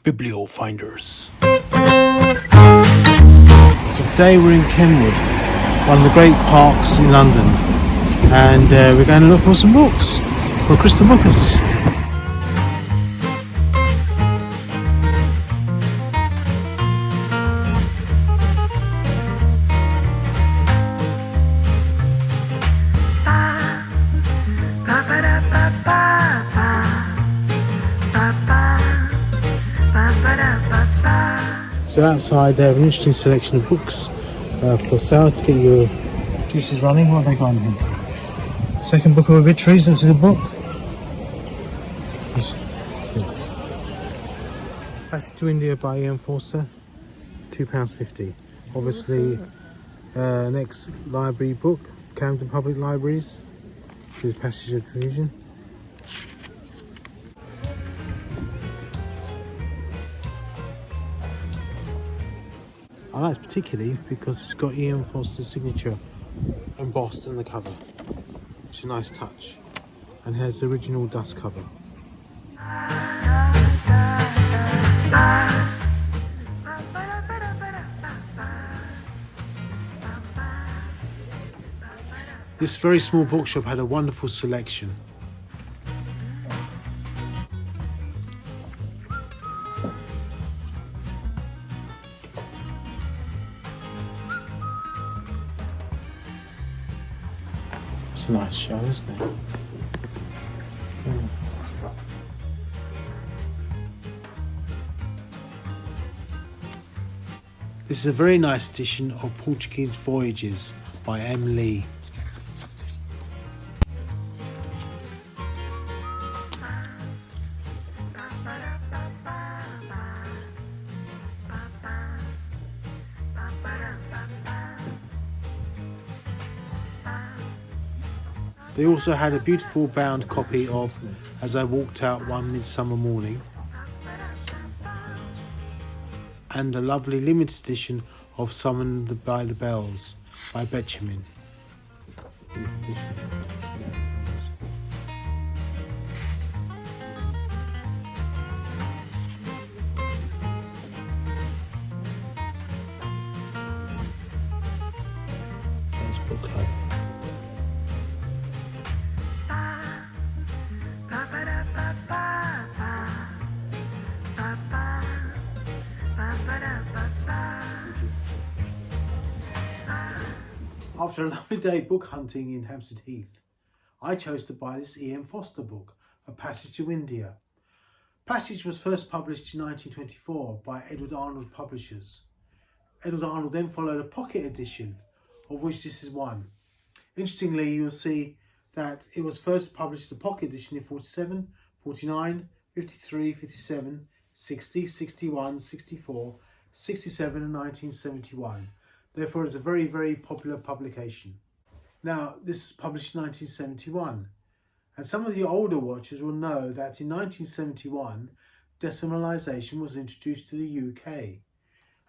Bibliofinders. So today we're in Kenwood, one of the great parks in London, and we're going to look for some books for Crystal Bookers. So outside they have an interesting selection of books for sale to get your juices running. What have they got in here? Second Book of Obituaries, that's a good book. Passage to India by Ian Forster, £2.50. Obviously an ex-library book, Camden Public Libraries. This is Passage of Confusion. I like it particularly because it's got Ian Forster's signature embossed on the cover, which is a nice touch, and has the original dust cover. This very small bookshop had a wonderful selection. It's a nice show, isn't it? This is a very nice edition of Portuguese Voyages by M. Lee. They also had a beautiful bound copy of As I Walked Out One Midsummer Morning, and a lovely limited edition of Summoned by the Bells by Benjamin. Book club. After a lovely day book hunting in Hampstead Heath, I chose to buy this E.M. Forster book, A Passage to India. Passage was first published in 1924 by Edward Arnold Publishers. Edward Arnold then followed a pocket edition, of which this is one. Interestingly, you'll see that it was first published the pocket edition in 47, 49, 53, 57, 60, 61, 64, 67 and 1971. Therefore, it's a very, very popular publication. Now, this was published in 1971, and some of the older watchers will know that in 1971, decimalisation was introduced to the UK.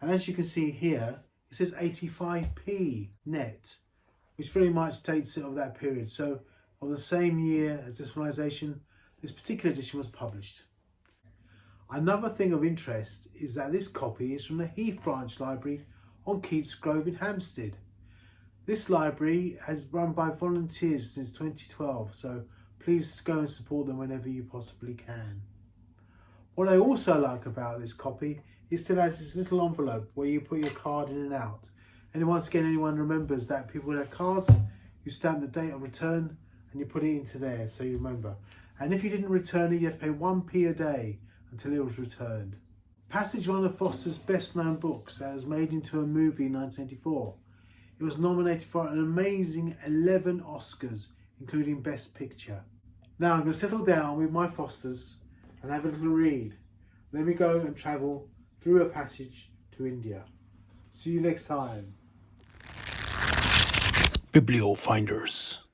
And as you can see here, it says 85p net, which very much dates it of that period. So, of the same year as decimalisation, this particular edition was published. Another thing of interest is that this copy is from the Heath Branch Library on Keats Grove in Hampstead. This library has run by volunteers since 2012, so please go and support them whenever you possibly can. What I also like about this copy is that it has this little envelope where you put your card in and out. And once again, anyone remembers that people with their cards, you stamp the date of return and you put it into there so you remember. And if you didn't return it, you have to pay 1p a day until it was returned. Passage, one of Forster's best known books, that was made into a movie in 1984. It was nominated for an amazing 11 Oscars, including Best Picture. Now I'm going to settle down with my Fosters and have a little read. Then we go and travel through A Passage to India. See you next time. Bibliofinders.